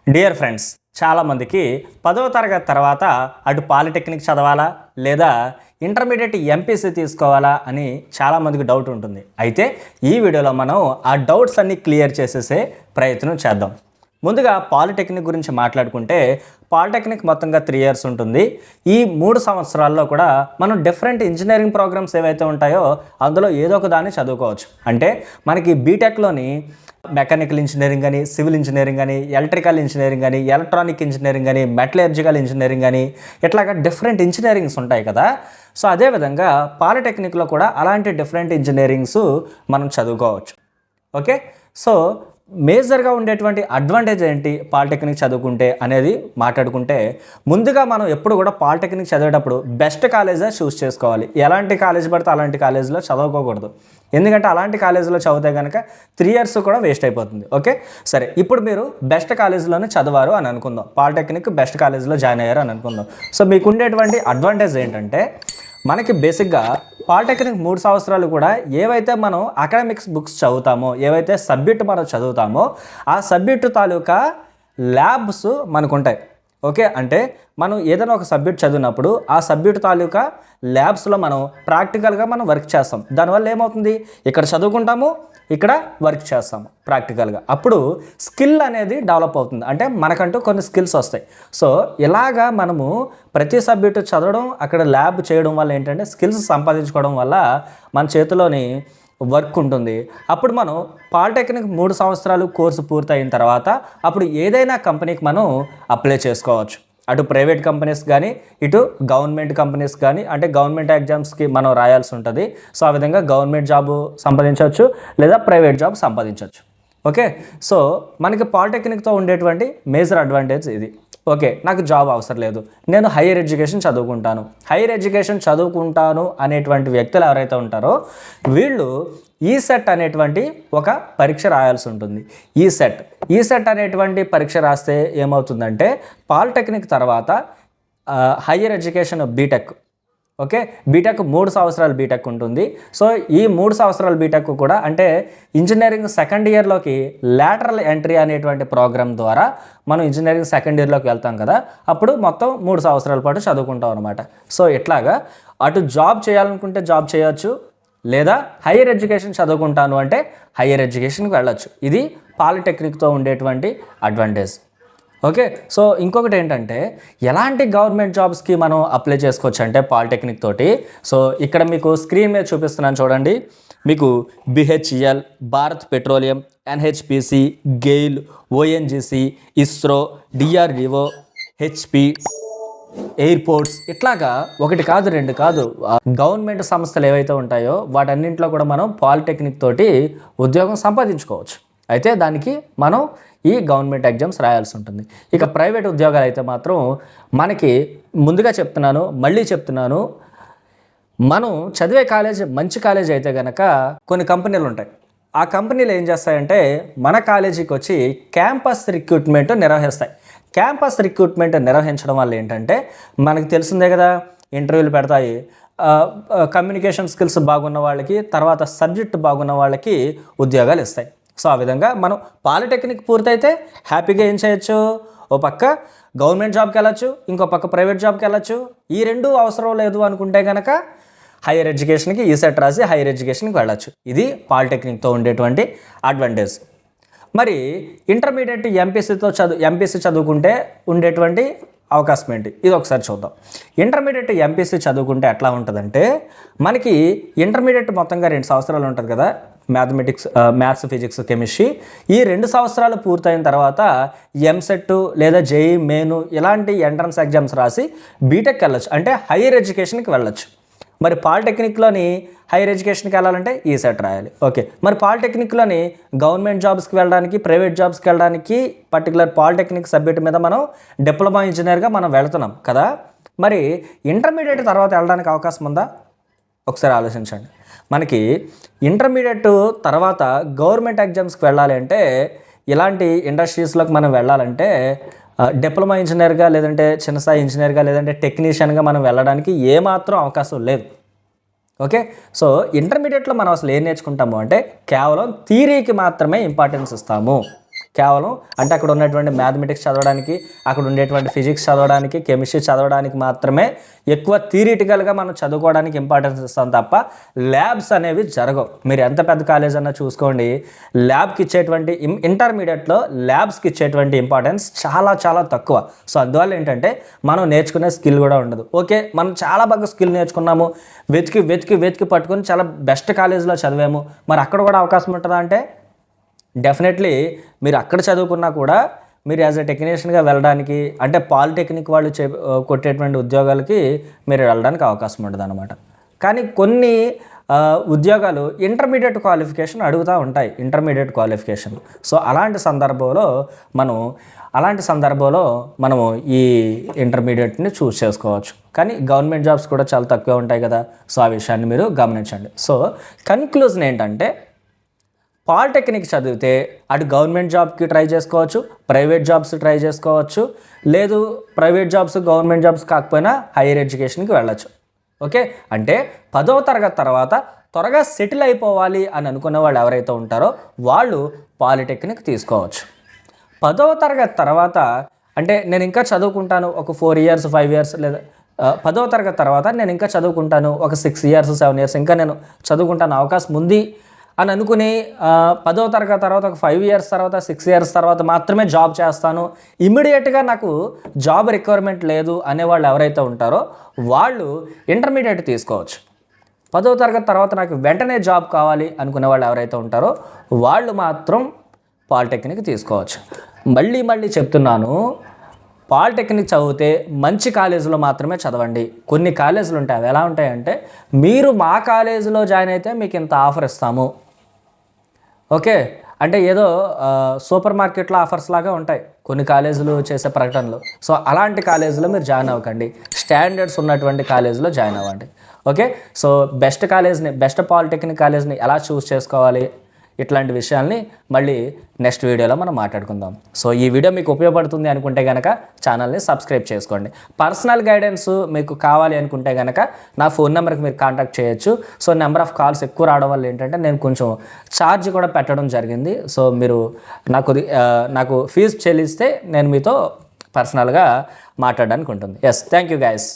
Dear friends, చాలామందికి 10వ తరగతి తర్వాత అటు పాలిటెక్నిక్ చదవాలా లేదా ఇంటర్మీడియట్ ఎంపీసీ తీసుకోవాలా అని చాలామందికి డౌట్ ఉంటుంది. అయితే ఈ వీడియోలో మనం ఆ డౌట్స్ అన్నీ క్లియర్ చేసేసే ప్రయత్నం చేద్దాం. ముందుగా పాలిటెక్నిక్ గురించి మాట్లాడుకుంటే పాలిటెక్నిక్ మొత్తంగా 3 ఇయర్స్ ఉంటుంది. ఈ 3 సంవత్సరాల్లో కూడా మనం డిఫరెంట్ ఇంజనీరింగ్ ప్రోగ్రామ్స్ ఏవైతే ఉంటాయో అందులో ఏదో ఒక దాన్ని చదువుకోవచ్చు. అంటే మనకి బీటెక్లోని మెకానికల్ ఇంజనీరింగ్ అని, సివిల్ ఇంజనీరింగ్ అని, ఎలక్ట్రికల్ ఇంజనీరింగ్ అని, ఎలక్ట్రానిక్ ఇంజనీరింగ్ అని, మెటలర్జికల్ ఇంజనీరింగ్ అని ఇట్లాగా డిఫరెంట్ ఇంజనీరింగ్స్ ఉంటాయి కదా. సో అదేవిధంగా పాలిటెక్నిక్లో కూడా అలాంటి డిఫరెంట్ ఇంజనీరింగ్స్ మనం చదువుకోవచ్చు. ఓకే, సో మేజర్గా ఉండేటువంటి అడ్వాంటేజ్ ఏంటి పాలిటెక్నిక్ చదువుకుంటే అనేది మాట్లాడుకుంటే, ముందుగా మనం ఎప్పుడు కూడా పాలిటెక్నిక్ చదివేటప్పుడు బెస్ట్ కాలేజే చూస్ చేసుకోవాలి. ఎలాంటి కాలేజ్ పడితే అలాంటి కాలేజీలో చదవుకోకూడదు. ఎందుకంటే అలాంటి కాలేజీలో చదివితే కనుక 3 ఇయర్స్ కూడా వేస్ట్ అయిపోతుంది. ఓకే, సరే, ఇప్పుడు మీరు బెస్ట్ కాలేజీలోనే చదివారు అని అనుకుందాం, పాలిటెక్నిక్ బెస్ట్ కాలేజీలో జాయిన్ అయ్యారు అని అనుకుందాం. సో మీకు ఉండేటువంటి అడ్వాంటేజ్ ఏంటంటే, మనకి బేసిక్గా పాలిటెక్నిక్ 3 సంవత్సరాలు కూడా ఏవైతే మనం అకాడమిక్స్ బుక్స్ చదువుతామో, ఏవైతే సబ్జెక్ట్ మనం చదువుతామో ఆ సబ్జెక్టు తాలూకా ల్యాబ్స్ మనకు ఉంటాయి. ఓకే, అంటే మనం ఏదైనా ఒక సబ్జెక్ట్ చదివినప్పుడు ఆ సబ్జెక్ట్ తాలూకా ల్యాబ్స్లో మనం ప్రాక్టికల్గా మనం వర్క్ చేస్తాం. దానివల్ల ఏమవుతుంది, ఇక్కడ చదువుకుంటాము, ఇక్కడ వర్క్ చేస్తాము ప్రాక్టికల్గా. అప్పుడు స్కిల్ అనేది డెవలప్ అవుతుంది, అంటే మనకంటూ కొన్ని స్కిల్స్ వస్తాయి. సో ఇలాగా మనము ప్రతి సబ్జెక్టు చదవడం, అక్కడ ల్యాబ్ చేయడం వల్ల ఏంటంటే స్కిల్స్ సంపాదించుకోవడం వల్ల మన చేతిలోని వర్క్ ఉంటుంది. అప్పుడు మనం పాలిటెక్నిక్ 3 సంవత్సరాలు కోర్సు పూర్తయిన తర్వాత అప్పుడు ఏదైనా కంపెనీకి మనం అప్లై చేసుకోవచ్చు. అటు ప్రైవేట్ కంపెనీస్ కానీ, ఇటు గవర్నమెంట్ కంపెనీస్ కానీ, అంటే గవర్నమెంట్ ఎగ్జామ్స్కి మనం రాయాల్సి ఉంటుంది. సో ఆ విధంగా గవర్నమెంట్ జాబ్ సంపాదించవచ్చు లేదా ప్రైవేట్ జాబ్ సంపాదించవచ్చు. ఓకే, సో మనకి పాలిటెక్నిక్తో ఉండేటువంటి మేజర్ అడ్వాంటేజ్ ఇది. ఓకే, నాకు జాబ్ అవసరం లేదు, నేను హైయర్ ఎడ్యుకేషన్ చదువుకుంటాను అనేటువంటి వ్యక్తులు ఎవరైతే ఉంటారో వీళ్ళు ఈసెట్ అనేటువంటి ఒక పరీక్ష రాయాల్సి ఉంటుంది. ఈసెట్ అనేటువంటి పరీక్ష రాస్తే ఏమవుతుందంటే, పాలిటెక్నిక్ తర్వాత higher education B Tech, okay, B Tech 3 సంవత్సరాలు బీటెక్ ఉంటుంది. సో ఈ 3 సంవత్సరాల బీటెక్ కూడా అంటే ఇంజనీరింగ్ సెకండ్ ఇయర్లోకి లాటరల్ ఎంట్రీ అనేటువంటి ప్రోగ్రామ్ ద్వారా మనం ఇంజనీరింగ్ సెకండ్ ఇయర్లోకి వెళ్తాం కదా, అప్పుడు మొత్తం 3 సంవత్సరాల పాటు చదువుకుంటాం అనమాట. సో ఇట్లాగా అటు జాబ్ చేయాలనుకుంటే జాబ్ చేయొచ్చు, లేదా హైయర్ ఎడ్యుకేషన్ చదువుకుంటాను అంటే హైయర్ ఎడ్యుకేషన్కి వెళ్ళొచ్చు. ఇది పాలిటెక్నిక్తో ఉండేటువంటి అడ్వాంటేజ్. ఓకే, సో ఇంకొకటి ఏంటంటే, ఎలాంటి గవర్నమెంట్ జాబ్స్కి మనం అప్లై చేసుకోవచ్చు అంటే పాలిటెక్నిక్ తోటి. సో ఇక్కడ మీకు స్క్రీన్ మీద చూపిస్తున్నాను చూడండి. మీకు BHEL, Bharat petroleum, NHPC, GAIL, ONGC, ISRO, DRDO, HP, airports, ఇట్లాగా ఒకటి కాదు రెండు కాదు గవర్నమెంట్ సంస్థలు ఏవైతే ఉంటాయో వాటన్నింటిలో కూడా మనం పాలిటెక్నిక్ తోటి ఉద్యోగం సంపాదించుకోవచ్చు. అయితే దానికి మనం ఈ గవర్నమెంట్ ఎగ్జామ్స్ రాయాల్సి ఉంటుంది. ఇక ప్రైవేట్ ఉద్యోగాలు అయితే మాత్రం మనకి ముందుగా మళ్ళీ చెప్తున్నాను, మనం చదివే కాలేజ్ మంచి కాలేజ్ అయితే కనుక కొన్ని కంపెనీలు ఉంటాయి. ఆ కంపెనీలు ఏం చేస్తాయంటే మన కాలేజీకి వచ్చి క్యాంపస్ రిక్రూట్మెంట్ నిర్వహిస్తాయి. క్యాంపస్ రిక్రూట్మెంట్ నిర్వహించడం వల్ల ఏంటంటే, మనకు తెలిసిందే కదా, ఇంటర్వ్యూలు పెడతాయి. కమ్యూనికేషన్ స్కిల్స్ బాగున్న వాళ్ళకి, తర్వాత సబ్జెక్ట్ బాగున్న వాళ్ళకి ఉద్యోగాలు ఇస్తాయి. సో ఆ విధంగా మనం పాలిటెక్నిక్ పూర్తయితే హ్యాపీగా ఏం చేయొచ్చు, ఓ పక్క గవర్నమెంట్ జాబ్కి వెళ్ళచ్చు, ఇంకో పక్క ప్రైవేట్ జాబ్కి వెళ్ళచ్చు. ఈ రెండు అవసరం లేదు అనుకుంటే కనుక హైయర్ ఎడ్యుకేషన్కి ఈసెట్ రాసి హైయర్ ఎడ్యుకేషన్కి వెళ్ళచ్చు. ఇది పాలిటెక్నిక్తో ఉండేటువంటి అడ్వాంటేజ్. మరి ఇంటర్మీడియట్ ఎంపీసీ చదువుకుంటే ఉండేటువంటి అవకాశం ఏంటి, ఇది ఒకసారి చూద్దాం. ఇంటర్మీడియట్ ఎంపీసీ చదువుకుంటే ఎట్లా ఉంటుందంటే, మనకి ఇంటర్మీడియట్ మొత్తంగా 2 సంవత్సరాలు ఉంటుంది కదా, మ్యాథ్స్, ఫిజిక్స్, కెమిస్ట్రీ. ఈ 2 సంవత్సరాలు పూర్తయిన తర్వాత ఎంసెట్ లేదా జేఈ మెయిన్ ఇలాంటి ఎంట్రన్స్ ఎగ్జామ్స్ రాసి బీటెక్ వెళ్ళచ్చు, అంటే హైయర్ ఎడ్యుకేషన్కి వెళ్ళచ్చు. మరి పాలిటెక్నిక్లోని హైయర్ ఎడ్యుకేషన్కి వెళ్ళాలంటే ఈసెట్ రాయాలి. ఓకే, మరి పాలిటెక్నిక్లోని గవర్నమెంట్ జాబ్స్కి వెళ్ళడానికి, ప్రైవేట్ జాబ్స్కి వెళ్ళడానికి పర్టికులర్ పాలిటెక్నిక్ సబ్జెక్ట్ మీద మనం డిప్లొమా ఇంజనీర్గా మనం వెళుతున్నాం కదా. మరి ఇంటర్మీడియట్ తర్వాత వెళ్ళడానికి అవకాశం ఉందా, ఒకసారి ఆలోచించండి. మనకి ఇంటర్మీడియట్ తర్వాత గవర్నమెంట్ ఎగ్జామ్స్కి వెళ్ళాలి అంటే, ఇలాంటి ఇండస్ట్రీస్లోకి మనం వెళ్ళాలంటే డిప్లొమా ఇంజనీర్గా, లేదంటే చిన్న స్థాయి ఇంజనీర్గా, లేదంటే టెక్నీషియన్గా మనం వెళ్ళడానికి ఏమాత్రం అవకాశం లేదు. ఓకే, సో ఇంటర్మీడియట్లో మనం అసలు ఏం నేర్చుకుంటాము అంటే కేవలం థియరీకి మాత్రమే ఇంపార్టెన్స్ ఇస్తాము. కేవలం అంటే అక్కడ ఉన్నటువంటి మ్యాథమెటిక్స్ చదవడానికి, అక్కడ ఉండేటువంటి ఫిజిక్స్ చదవడానికి, కెమిస్ట్రీ చదవడానికి మాత్రమే ఎక్కువ థియరిటికల్గా మనం చదువుకోవడానికి ఇంపార్టెన్స్ ఇస్తాం తప్ప ల్యాబ్స్ అనేవి జరగవు. మీరు ఎంత పెద్ద కాలేజ్ అన్నా చూసుకోండి, ల్యాబ్కి ఇచ్చేటువంటి ఇంటర్మీడియట్లో ల్యాబ్స్కి ఇచ్చేటువంటి ఇంపార్టెన్స్ చాలా చాలా తక్కువ. సో అందువల్ల ఏంటంటే మనం నేర్చుకునే స్కిల్ కూడా ఉండదు. ఓకే, మనం చాలా బాగా స్కిల్ నేర్చుకున్నాము, వెతికి వెతికి వెతికి పట్టుకొని చాలా బెస్ట్ కాలేజ్లో చదివాము, మరి అక్కడ కూడా అవకాశం ఉంటుందా అంటే డెఫినెట్లీ మీరు అక్కడ చదువుకున్నా కూడా మీరు యాజ్ ఎ టెక్నీషియన్గా వెళ్ళడానికి, అంటే పాలిటెక్నిక్ వాళ్ళు కొట్టేటువంటి ఉద్యోగాలకి మీరు వెళ్ళడానికి అవకాశం ఉండదు అనమాట. కానీ కొన్ని ఉద్యోగాలు ఇంటర్మీడియట్ క్వాలిఫికేషన్ అడుగుతూ ఉంటాయి, ఇంటర్మీడియట్ క్వాలిఫికేషన్. సో అలాంటి సందర్భంలో మనము ఈ ఇంటర్మీడియట్ని చూస్ చేసుకోవచ్చు. కానీ గవర్నమెంట్ జాబ్స్ కూడా చాలా తక్కువ ఉంటాయి కదా, సో ఆ విషయాన్ని మీరు గమనించండి. సో కన్క్లూజన్ ఏంటంటే పాలిటెక్నిక్ చదివితే అటు గవర్నమెంట్ జాబ్కి ట్రై చేసుకోవచ్చు, ప్రైవేట్ జాబ్స్ ట్రై చేసుకోవచ్చు, లేదు ప్రైవేట్ జాబ్స్ గవర్నమెంట్ జాబ్స్ కాకపోయినా హైయర్ ఎడ్యుకేషన్కి వెళ్ళచ్చు. ఓకే, అంటే 10వ తరగతి తర్వాత త్వరగా సెటిల్ అయిపోవాలి అని అనుకునే వాళ్ళు ఎవరైతే ఉంటారో వాళ్ళు పాలిటెక్నిక్ తీసుకోవచ్చు. 10వ తరగతి తర్వాత అంటే నేను ఇంకా చదువుకుంటాను ఒక 4 years 5 years, లేదా 10వ తరగతి తర్వాత నేను ఇంకా చదువుకుంటాను ఒక 6 years 7 years ఇంకా నేను చదువుకుంటాను అవకాశం ఉంది అని అనుకుని 10వ తరగతి తర్వాత ఒక 5 years తర్వాత 6 years తర్వాత మాత్రమే జాబ్ చేస్తాను, ఇమ్మీడియట్గా నాకు జాబ్ రిక్వైర్మెంట్ లేదు అనేవాళ్ళు ఎవరైతే ఉంటారో వాళ్ళు ఇంటర్మీడియట్ తీసుకోవచ్చు. 10వ తరగతి తర్వాత నాకు వెంటనే జాబ్ కావాలి అనుకునే వాళ్ళు ఎవరైతే ఉంటారో వాళ్ళు మాత్రం పాలిటెక్నిక్ తీసుకోవచ్చు. మళ్ళీ చెప్తున్నాను, పాలిటెక్నిక్ చదివితే మంచి కాలేజీలో మాత్రమే చదవండి. కొన్ని కాలేజీలు ఉంటాయి, అవి ఎలా ఉంటాయంటే మీరు మా కాలేజీలో జాయిన్ అయితే మీకు ఇంత ఆఫర్ ఇస్తాము, ఓకే అంటే ఏదో సూపర్ మార్కెట్లో ఆఫర్స్ లాగా ఉంటాయి కొన్ని కాలేజీలు చేసే ప్రకటనలు. సో అలాంటి కాలేజీలో మీరు జాయిన్ అవ్వకండి, స్టాండర్డ్స్ ఉన్నటువంటి కాలేజీలో జాయిన్ అవ్వండి. ఓకే, సో బెస్ట్ పాలిటెక్నిక్ కాలేజ్ని ఎలా చూస్ చేసుకోవాలి, ఇట్లాంటి విషయాల్ని మళ్ళీ నెక్స్ట్ వీడియోలో మనం మాట్లాడుకుందాం. సో ఈ వీడియో మీకు ఉపయోగపడుతుంది అనుకుంటే కనుక ఛానల్ని సబ్స్క్రైబ్ చేసుకోండి. పర్సనల్ గైడెన్స్ మీకు కావాలి అనుకుంటే కనుక నా ఫోన్ నెంబర్కి మీరు కాంటాక్ట్ చేయొచ్చు. సో నెంబర్ ఆఫ్ కాల్స్ ఎక్కువ రావడం వల్ల ఏంటంటే నేను కొంచెం ఛార్జ్ కూడా పెట్టడం జరిగింది. సో మీరు నాకు ఫీజు చెల్లిస్తే నేను మీతో పర్సనల్గా మాట్లాడడానికి ఉంటుంది. Yes, thank you guys.